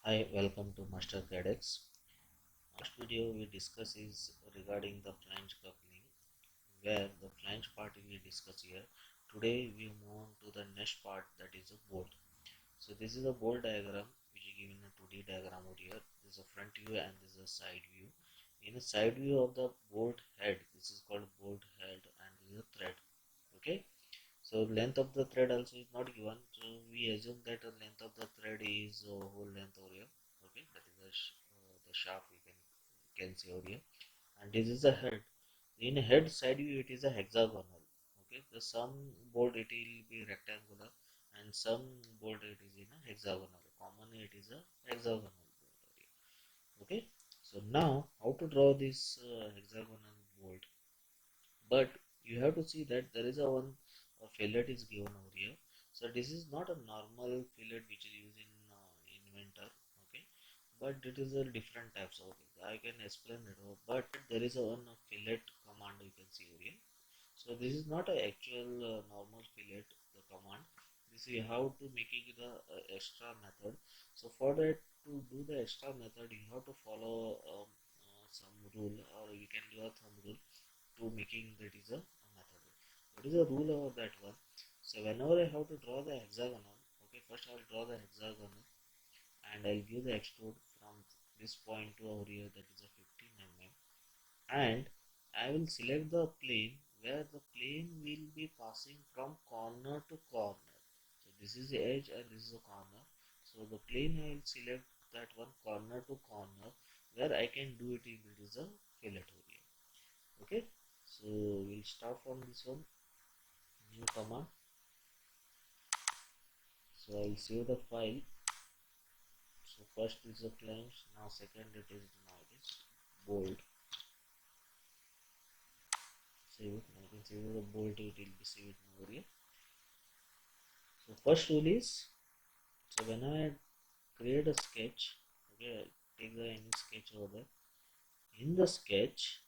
Hi, welcome to MasterCadx. Last video we discuss is regarding the flange coupling, where the flange part we discuss here. Today we move on to the next part, that is a bolt. So this is a bolt diagram which is given a 2D diagram over here. This is a front view and this is a side view. In a side view of the bolt head, this is called bolt head and this is a thread. Okay. So length of the thread also is not given. So we assume that the length of the thread is whole length over here. Okay, that is the shaft we can see over here. And this is the head. In a head side view, it is a hexagonal. Okay, the some bolt it will be rectangular, and some bolt it is in a hexagonal. Commonly, it is a hexagonal bolt. Okay, so now how to draw this hexagonal bolt? But you have to see that there is a fillet is given over here. So this is not a normal fillet which is used in Inventor. Okay, but it is a different types of it. I can explain it, but there is a fillet command you can see over here. So this is not an actual normal fillet the command. This you have to making the extra method. So for that, to do the extra method you have to follow some rule, or you can do a thumb rule to making that is a method. What is the rule of that one? So whenever I have to draw the hexagonal, okay, first I will draw the hexagonal and I'll give the extrude from this point to over here, that is a 15 mm, and I will select the plane where the plane will be passing from corner to corner. So this is the edge and this is the corner. So the plane I will select that one corner to corner where I can do it in it is a fillet area. Okay, so we'll start from this one, new command. So I'll save the file. So first is a flange, now second it is bolt. Save it. I can save the bolt, it will be saved over here. So first rule is, so when I create a sketch, okay, I'll take the any sketch over there. In the sketch,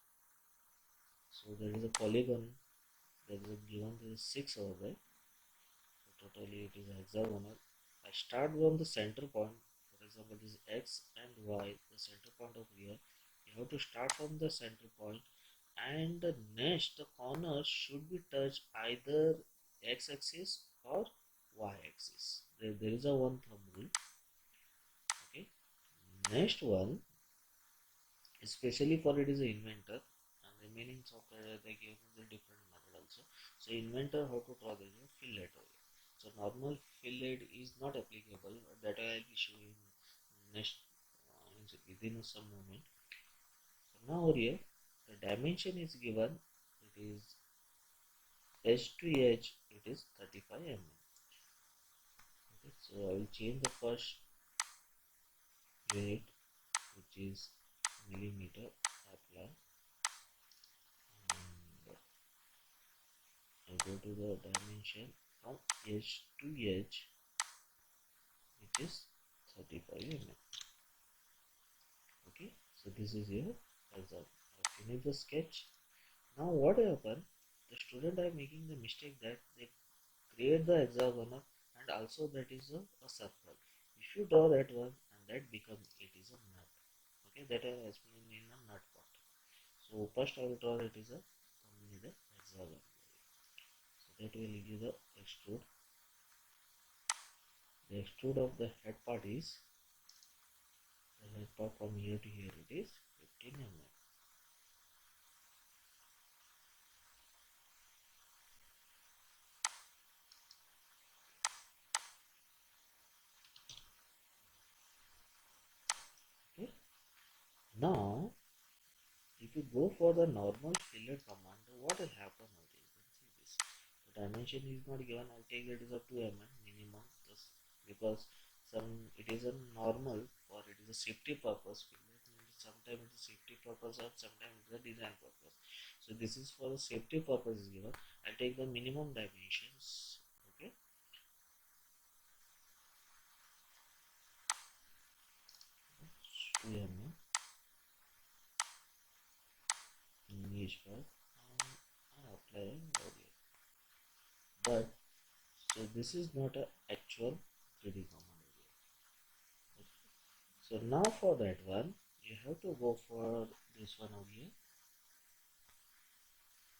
so there is a polygon, there is a given, there is 6 over there. So totally it is a hexagonal. I start from the center point. For example, this is X and Y, the center point of here. You have to start from the center point, and the next the corner should be touched either X axis or Y axis. There is a one thumb rule. Okay. Next one, especially for it is an Inventor, and remaining software they give the different method also. So Inventor, how to draw the fillet over. So normal fillet is not applicable, that I will be showing next within some moment. So now over here the dimension is given, it is edge to edge, it is 35 mm. Okay, so I will change the first unit which is millimeter, apply, and I go to the dimension from edge to edge, which is 35 mm. Okay, so this is your result. I finish the sketch. Now what happened? The student are making the mistake that they create the hexagonal and also that is a circle. If you draw that one and that becomes it is a nut. Okay, that I explained in a nut part. So first I will draw it is a the hexagon. So that will give the extrude. The extrude of the head part is, the head part from here to here it is 15 mm. Okay. Now if you go for the normal fillet command, what will happen over here? You can see this. The dimension is not given. I'll take that is a 2 mm minimum, just because some it is a normal, or it is a safety purpose. Sometimes it is safety purpose or sometimes it is a design purpose. So this is for the safety purpose is given. I'll take the minimum dimensions. Okay. 2 mm in each part and apply over here. But so this is not a actual 3D command area. Okay. So now for that one, you have to go for this one over here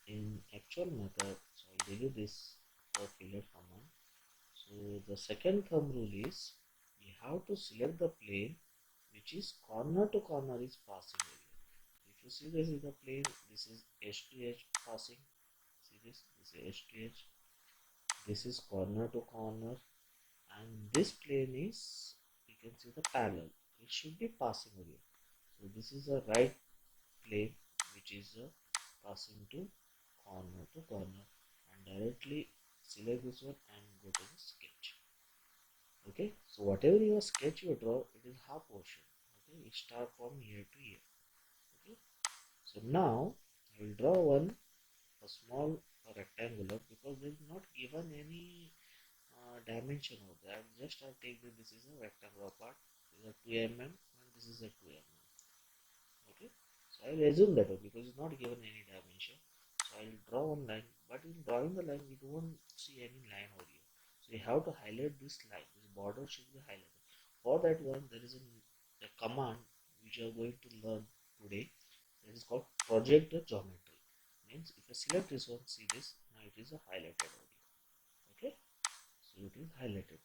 in actual method. So I'll delete this for fillet command. So the second thumb rule is you have to select the plane which is corner to corner is passing area. If you see this is the plane, this is edge to edge passing. See this is edge to edge. This is corner to corner, and this plane is, you can see the parallel. It should be passing area. So this is a right plane which is passing to corner and directly select this one and go to the sketch. Okay, so whatever your sketch you draw, it is half portion. Okay, it start from here to here. Okay, so now I will draw one a small rectangular because there is not given any dimension of that. Just I take this is a rectangular part. This is a 2 mm and this is a 2 mm. Okay, so I will assume that because it's not given any dimension. So I will draw one line, but in drawing the line, we don't see any line over here. So you have to highlight this line. This border should be highlighted. For that one, there is a command which you are going to learn today. That is called project the geometry. Means if I select this one, see this, now it is a highlighted over here. Okay, so it is highlighted.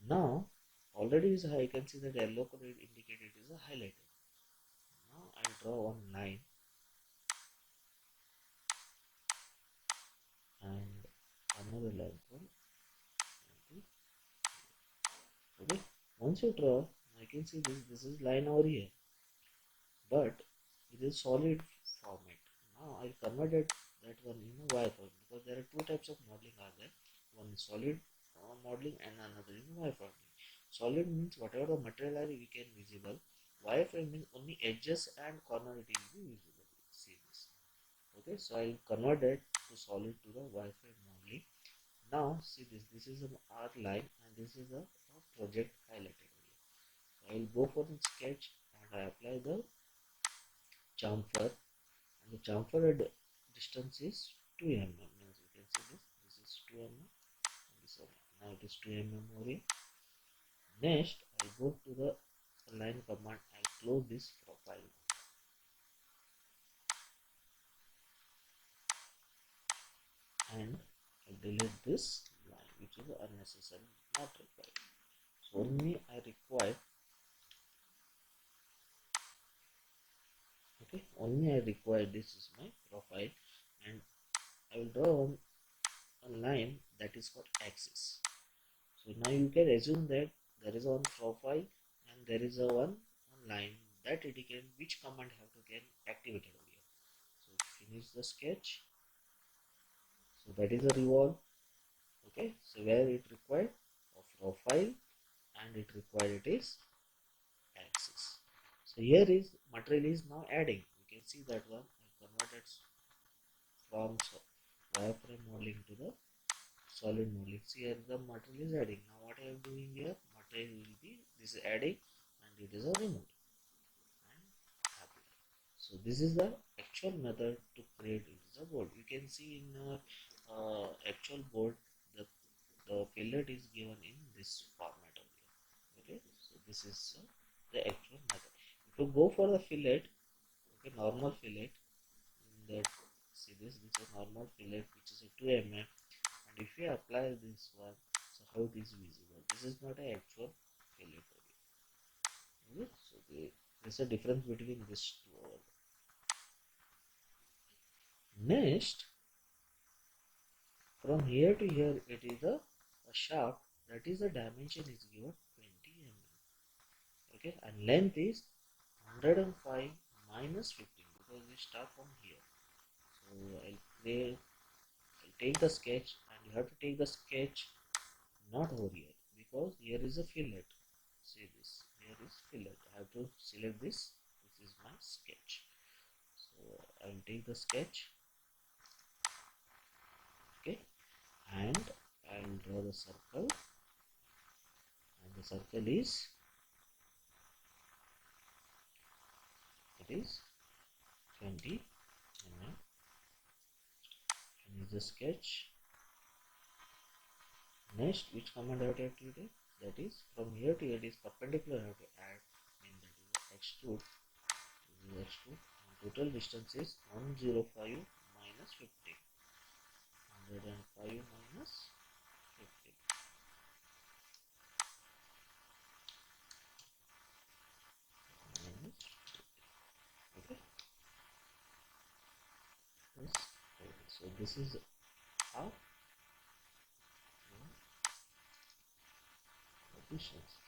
Now already is I can see that yellow color indicated is a highlighted. Now I draw one line and another line from 20. Okay, once you draw, I can see this is line over here, but it is solid format. Now I converted that one in a wireframe because there are two types of modeling are there. One is solid modeling and another is wireframe. Solid means whatever the material are we can visible. Wireframe means only edges and corner it will be visible. See this. Okay, so I convert that to solid to the wireframe modeling. Now see this is an R line and this is a project highlighted area. So I will go for the sketch and I apply the chamfer, and the chamfer distance is 2 mm. Means you can see this is 2 mm and this one. Now it is 2 mm over here. Next I go to the line command. I close this profile and I delete this line which is unnecessary, not required. So only I require, okay, only I require this is my profile, and I will draw a line that is called axis. So now you can assume that there is one profile and there is a one line that indicate which command have to get activated over here. So finish the sketch. So that is a revolve. Okay, so where it required a profile and it required it is axis. So here is material is now adding. You can see that one I converted from wireframe modeling to the solid modeling. See here the material is adding. Now what I am doing here, material will be this is adding and it is a removed and apply. So this is the actual method to create it is a board. You can see in actual board the fillet is given in this format only. Okay, so this is the actual method. If you go for the fillet, okay, normal fillet, that see this is a normal fillet which is a 2 mm, and if you apply this one, so how it is visible, this is not an actual fillet. Okay, so there is a difference between this two. Next, from here to here it is a shaft, that is the dimension is given 20 mm. Okay, and length is 105 minus 15 because we start from here. So I'll take the sketch, and you have to take the sketch not over here because here is a fillet. See this, here is fillet. I have to select this. This is my sketch. So I will take the sketch. Okay, and I will draw the circle, and the circle is, it is 20 mm. Finish the sketch. Next, which command I have to activate? That is from here to here it is perpendicular. I have to add in extrude. Extrude. Total distance is 105 minus 50. 105 minus 50. Minus 50. Okay. Yes. Okay. So this is how distance.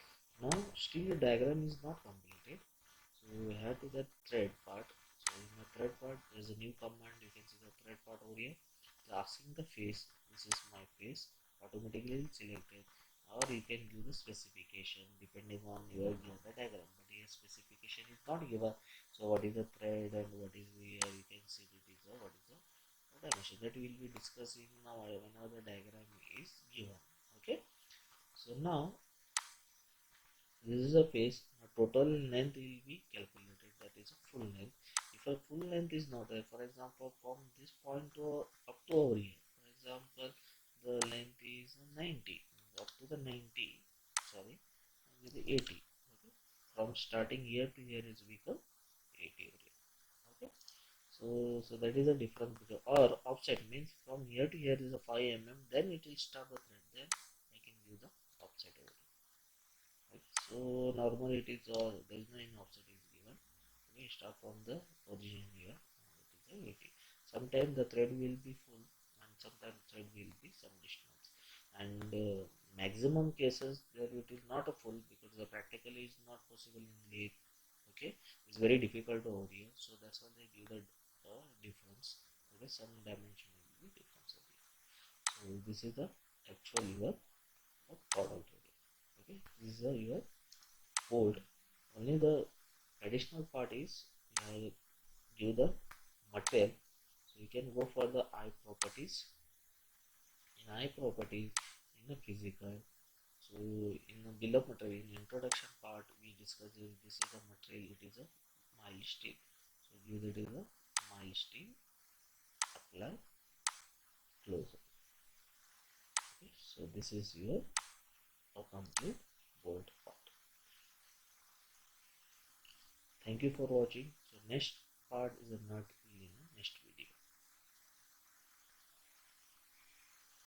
Now still the diagram is not completed. So we have to the thread part. So in the thread part there is a new command. You can see the thread part over here. It's asking the face. This is my face. Automatically selected. Or you can give the specification depending on your given the diagram. But here specification is not given. So what is the thread and what is here you can see it is a, what is the dimension that we will be discussing now whenever the diagram is given. Okay. So now this is a face. A total length will be calculated, that is a full length. If a full length is not there, for example from this point to up to over here, for example the length is 90, up to the 90, sorry, with the 80. Okay, from starting here to here is become 80 over here. Okay, so that is a difference because, or offset means from here to here is a 5 mm, then it will start the thread, then I can give the offset over here. Right. So normally it is all, there is no any offset is given. We start from the origin here. It is a 80. Sometimes the thread will be full and sometimes thread will be some distance. And maximum cases there it is not a full because the practically is not possible in lathe. Okay, it's very difficult over here. So that's why they give the difference. Okay, some dimension will be difference over here. So this is the actual your product. Okay, this is your bolt. Only the additional part is give the material. So you can go for the eye properties. In eye properties, in the physical. So in the bill of material, in introduction part, we discussed this is a material. It is a mild steel. So give it is a mild steel. Apply. Close. Okay. So this is your complete bolt part. Thank you for watching. So next part is a nut